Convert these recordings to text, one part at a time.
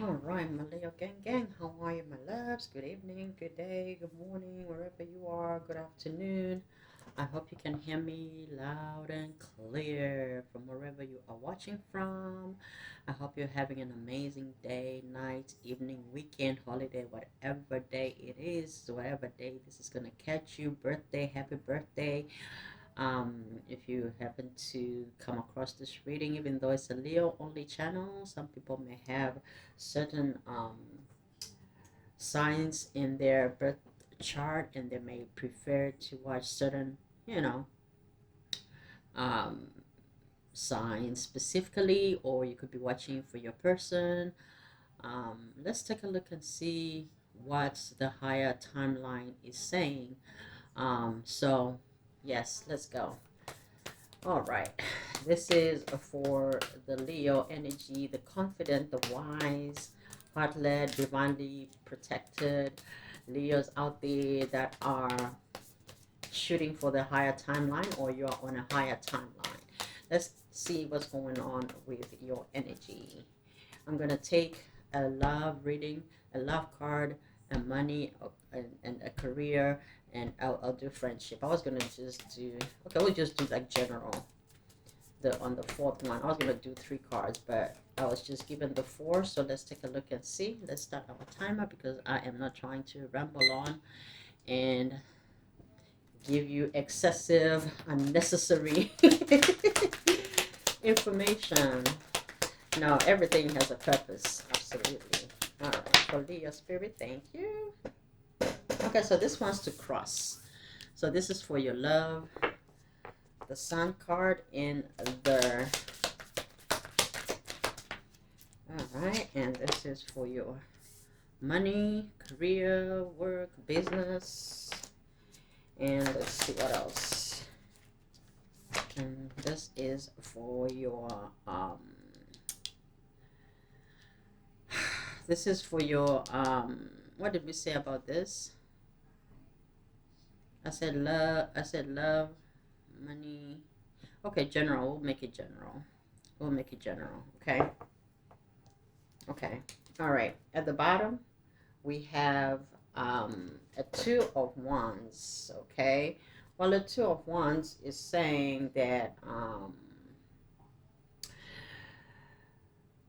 All right, my Leo gang, how are you, my loves? Good evening, good day, good morning, wherever you are, good afternoon. I hope you can hear me loud and clear from wherever you are watching from. I hope you're having an amazing day, night, evening, weekend, holiday, whatever day it is, whatever day this is going to catch you. Birthday, happy birthday. If you happen to come across this reading, even though it's a Leo only channel, some people may have certain signs in their birth chart and they may prefer to watch certain, you know, um, signs specifically, or you could be watching for your person. Let's take a look and see what the higher timeline is saying. So, yes, let's go. All right. This is for the Leo energy, the confident, the wise, heart led, divinely protected Leos out there that are shooting for the higher timeline, or you're on a higher timeline. Let's see what's going on with your energy. I'm going to take a love reading, a love card, a money, and a career, and I'll do friendship. I was going to just do, okay, we'll just do like general. On the fourth one, I was going to do three cards, but I was just given the four. So let's take a look and see. Let's start our timer because I am not trying to ramble on and give you excessive, unnecessary information. No, everything has a purpose. Absolutely. All right. For Leo Spirit, thank you. Okay, so this one's to cross. So this is for your love. The Sun card in the. All right, and this is for your money, career, work, business, and let's see what else. And this is for your this is for your what did we say about this? I said love, money. Okay, general. We'll make it general. We'll make it general. Okay. Okay. All right. At the bottom, we have a two of wands. Okay. Well, a two of wands is saying that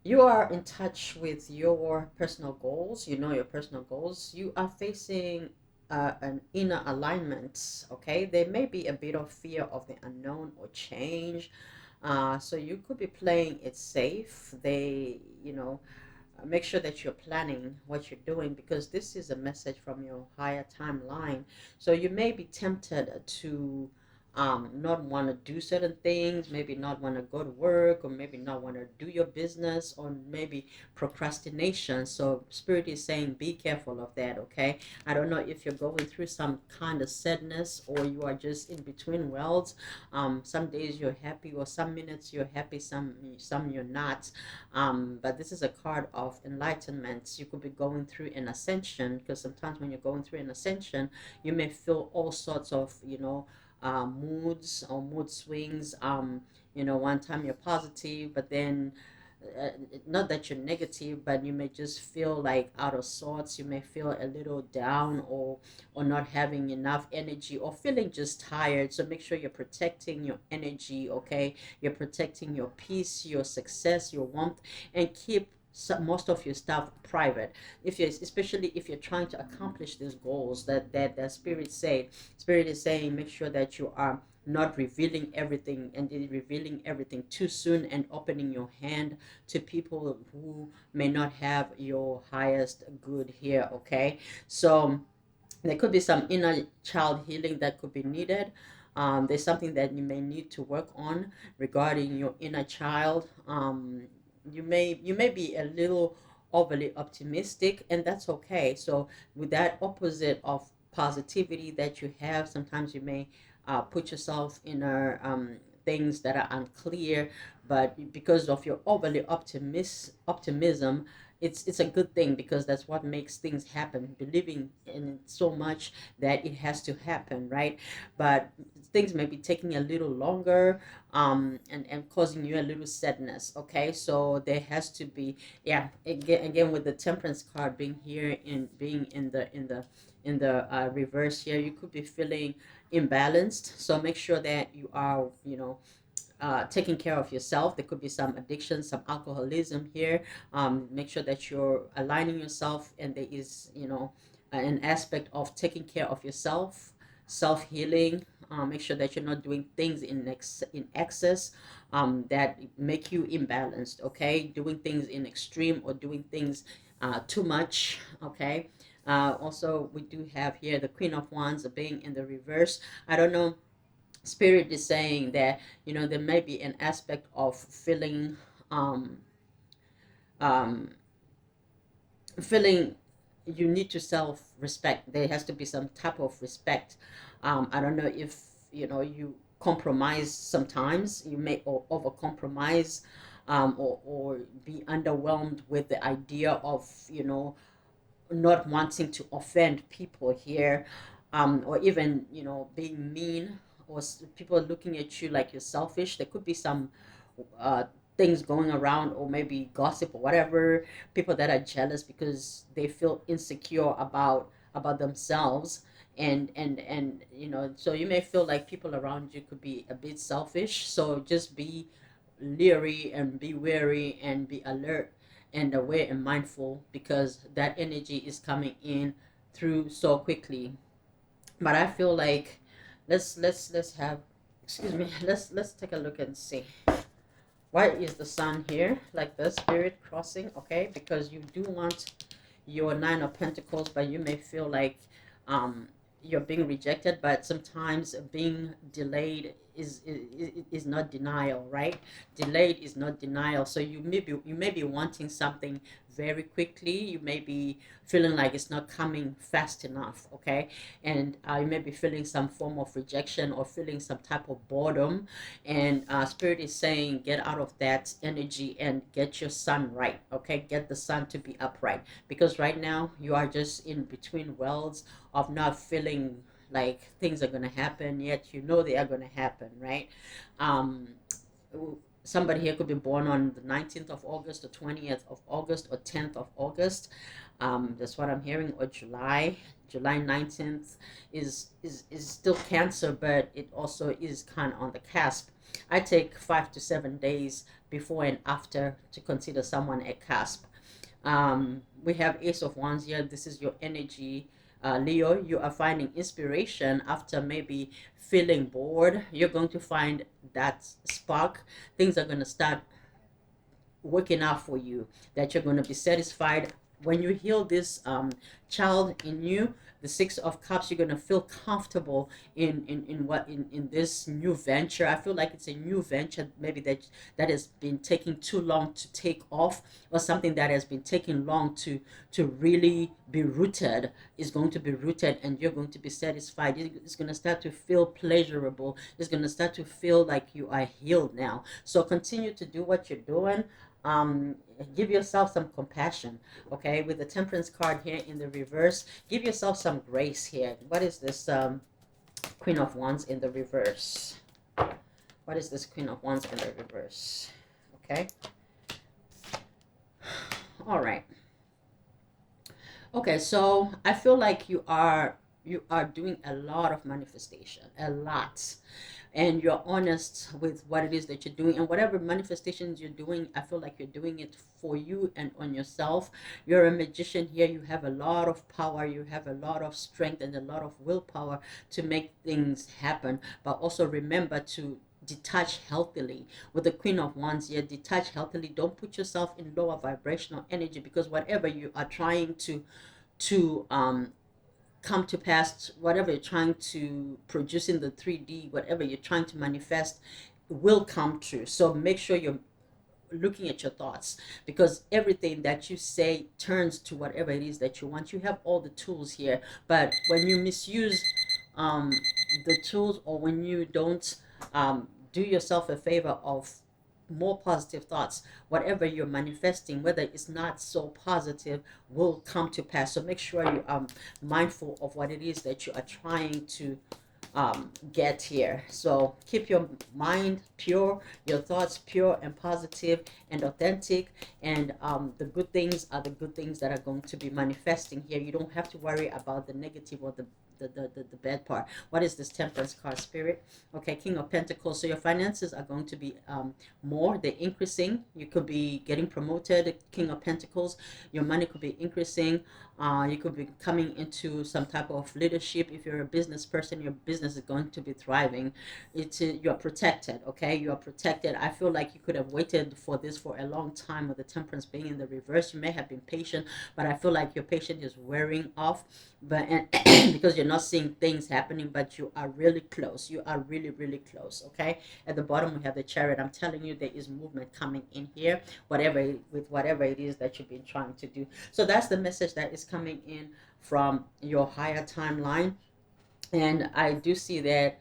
you are in touch with your personal goals. You know your personal goals. You are facing an inner alignment. Okay, there may be a bit of fear of the unknown or change. So you could be playing it safe. Make sure that you're planning what you're doing because this is a message from your higher timeline. So you may be tempted to not want to do certain things, maybe not want to go to work, or maybe not want to do your business, or maybe procrastination. So Spirit is saying be careful of that, okay? I don't know if you're going through some kind of sadness or you are just in between worlds. Some days you're happy, or some minutes you're happy, some you're not. But this is a card of enlightenment. You could be going through an ascension because sometimes when you're going through an ascension, you may feel all sorts of, moods or mood swings. One time you're positive, but then uh, not that you're negative, but you may just feel like out of sorts. You may feel a little down, or not having enough energy, or feeling just tired. So make sure you're protecting your energy, okay? You're protecting your peace, your success, your warmth, and keep most of your stuff private. If you Especially if you're trying to accomplish these goals that spirit is saying, make sure that you are not revealing everything, and revealing everything too soon, and opening your hand to people who may not have your highest good here, okay? So there could be some inner child healing that could be needed. There's something that you may need to work on regarding your inner child. You may be a little overly optimistic, and that's okay. So with that opposite of positivity that you have, sometimes you may put yourself in things that are unclear but because of your overly optimism, it's a good thing, because that's what makes things happen, believing in it so much that it has to happen, right? But things may be taking a little longer, and causing you a little sadness. Okay, so there has to be, yeah, again with the temperance card being here, in being in the reverse here, you could be feeling imbalanced. So make sure that you are, taking care of yourself. There could be some addiction, some alcoholism here. Make sure that you're aligning yourself, and there is, an aspect of taking care of yourself, self healing. Make sure that you're not doing things in excess, that make you imbalanced. Okay, doing things in extreme, or doing things too much. Okay. Also, we do have here the Queen of Wands being in the reverse. I don't know, spirit is saying that, there may be an aspect of um um feeling you need to self respect. There has to be some type of respect. I don't know if, you compromise sometimes. You may over compromise, or be underwhelmed with the idea of, not wanting to offend people here, or even, being mean, or people looking at you like you're selfish. There could be some uh, things going around, or maybe gossip or whatever. People that are jealous because they feel insecure about themselves, and so you may feel like people around you could be a bit selfish. So just be leery, and be wary, and be alert and aware and mindful, because that energy is coming in through so quickly. But I feel like, let's have, excuse me, let's take a look and see, why is the sun here like the spirit crossing. Okay, because you do want your Nine of Pentacles, but you may feel like, um, you're being rejected. But sometimes being delayed is not denial, right? Delayed is not denial. So you may be wanting something very quickly. You may be feeling like it's not coming fast enough. Okay, and you may be feeling some form of rejection, or feeling some type of boredom, and spirit is saying, get out of that energy and get your sun right. Okay, get the sun to be upright, because right now you are just in between worlds of not feeling like things are going to happen, yet they are going to happen, right? um Somebody here could be born on the 19th of August, or 20th of August, or 10th of August. That's what I'm hearing. Or July 19th is still Cancer, but it also is kind of on the cusp. I take 5 to 7 days before and after to consider someone a cusp. We have Ace of Wands here. This is your energy. Leo, you are finding inspiration after maybe feeling bored. You're going to find that spark. Things are going to start working out for you, that you're going to be satisfied when you heal this child in you. The Six of Cups, you're going to feel comfortable in this new venture. I feel like it's a new venture, maybe that has been taking too long to take off, or something that has been taking long to really be rooted, is going to be rooted, and you're going to be satisfied. It's going to start to feel pleasurable. It's going to start to feel like you are healed now. So continue to do what you're doing. um Give yourself some compassion. Okay, with the Temperance card here in the reverse, give yourself some grace here. What is this Queen of Wands in the reverse? What is this Queen of Wands in the reverse? Okay, all right. Okay, so I feel like you are doing a lot of manifestation, a lot, and you're honest with what it is that you're doing, and whatever manifestations you're doing, I feel like you're doing it for you and on yourself. You're a magician here. You have a lot of power, you have a lot of strength, and a lot of willpower to make things happen. But also remember to detach healthily. With the Queen of Wands here, detach healthily. Don't put yourself in lower vibrational energy, because whatever you are trying to come to pass, whatever you're trying to produce in the 3D, whatever you're trying to manifest will come true. So make sure you're looking at your thoughts, because everything that you say turns to whatever it is that you want. You have all the tools here, but when you misuse the tools, or when you don't do yourself a favor of more positive thoughts. Whatever you're manifesting, whether it's not so positive, will come to pass. So make sure you are mindful of what it is that you are trying to get here. So keep your mind pure, your thoughts pure and positive and authentic. And the good things are the good things that are going to be manifesting here. You don't have to worry about the negative or the bad part. What is this temperance card, spirit? Okay, King of Pentacles. So your finances are going to be more, they're increasing. You could be getting promoted, King of Pentacles. Your money could be increasing. You could be coming into some type of leadership. If you're a business person, your business is going to be thriving. You're protected. Okay, you are protected. I feel like you could have waited for this for a long time, with the temperance being in the reverse. You may have been patient, but I feel like your patience is wearing off. But and because you're not seeing things happening, but you are really close. You are really, really close. Okay. At the bottom we have the Chariot. I'm telling you, there is movement coming in here. Whatever it is that you've been trying to do. So that's the message that is coming in from your higher timeline. And I do see that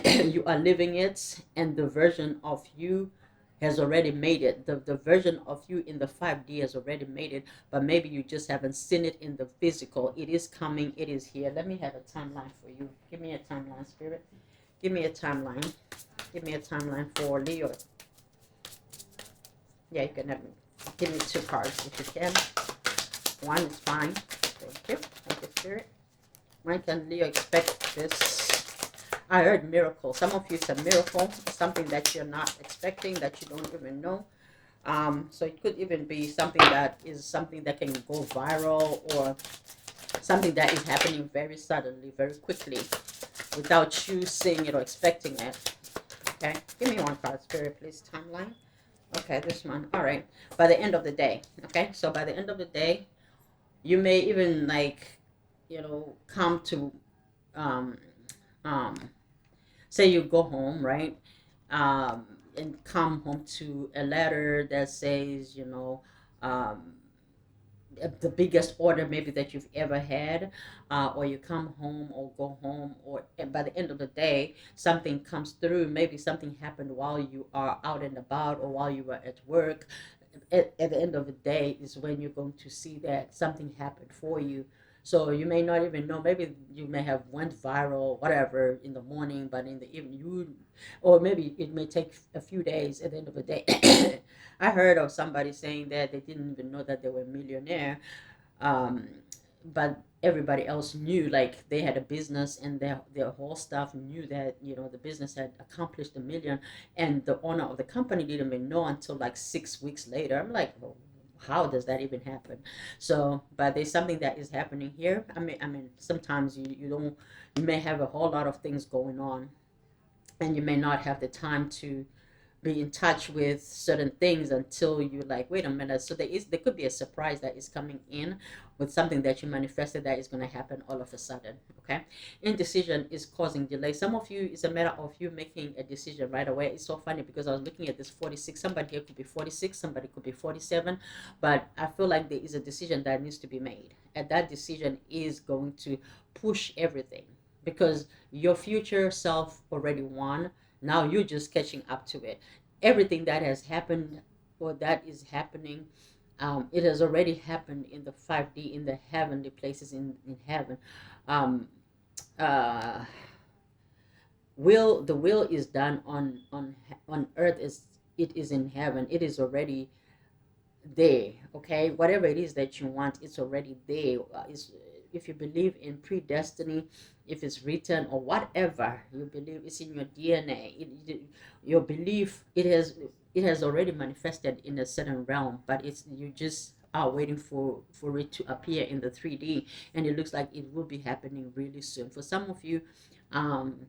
you are living it, and the version of you has already made it. The version of you in the 5D has already made it, but maybe you just haven't seen it in the physical. It is coming, it is here. Let me have a timeline for you. Give me a timeline, spirit. Give me a timeline. Give me a timeline for Leo. Yeah, you can have me. Give me 2 cards if you can. 1 is fine. Thank you. Thank you, spirit. When can Leo expect this? I heard miracle. Some of you, it's a miracle, something that you're not expecting, that you don't even know. So it could even be something that can go viral, or something that is happening very suddenly, very quickly, without you seeing it or expecting it. Okay, give me 1 card, spirit, please. Timeline. Okay, this one. All right. By the end of the day. Okay, so by the end of the day, you may even come to um, um, say you go home, right? And come home to a letter that says, um, the biggest order maybe that you've ever had, or you come home or go home, or by the end of the day something comes through. Maybe something happened while you are out and about, or while you were at work. At the end of the day is when you're going to see that something happened for you. So you may not even know. Maybe you may have went viral, whatever, in the morning, but in the evening or maybe it may take a few days. At the end of the day, I heard of somebody saying that they didn't even know that they were a millionaire, um, but everybody else knew, like they had a business, and their whole staff knew that the business had accomplished 1 million, and the owner of the company didn't even know until like 6 weeks later. I'm like, well, how does that even happen? So, but there's something that is happening here. I mean, sometimes you may have a whole lot of things going on, and you may not have the time to be in touch with certain things until you like, wait a minute. So there could be a surprise that is coming in with something that you manifested that is going to happen all of a sudden. Okay, indecision is causing delay. Some of you, it's a matter of you making a decision right away. It's so funny because I was looking at this 46. Somebody here could be 46, somebody could be 47, but I feel like there is a decision that needs to be made, and that decision is going to push everything, because your future self already won. Now you're just catching up to it. Everything that has happened or that is happening, it has already happened in the 5D, in the heavenly places, in heaven. Um, uh, the will is done on earth, is it is in heaven. It is already there. Okay, whatever it is that you want, it's already there. If you believe in predestiny, if it's written, or whatever you believe, it's in your DNA. Your belief, it has already manifested in a certain realm, but it's you just are waiting for it to appear in the 3D, and it looks like it will be happening really soon for some of you. um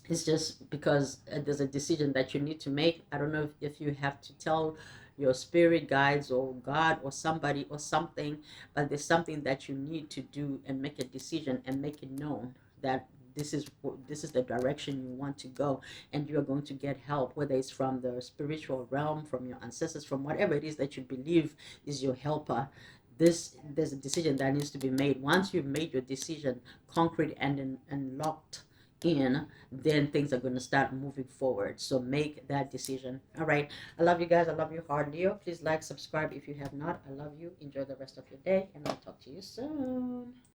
it's just because there's a decision that you need to make. I don't know if you have to tell your spirit guides or God or somebody or something, but there's something that you need to do and make a decision and make it known that this is the direction you want to go, and you're going to get help, whether it's from the spiritual realm, from your ancestors, from whatever it is that you believe is your helper. There's a decision that needs to be made. Once you've made your decision concrete and locked, in, then things are going to start moving forward. So make that decision. All right. I love you guys. I love you hard. Leo, please like, subscribe if you have not. I love you. Enjoy the rest of your day, and I'll talk to you soon.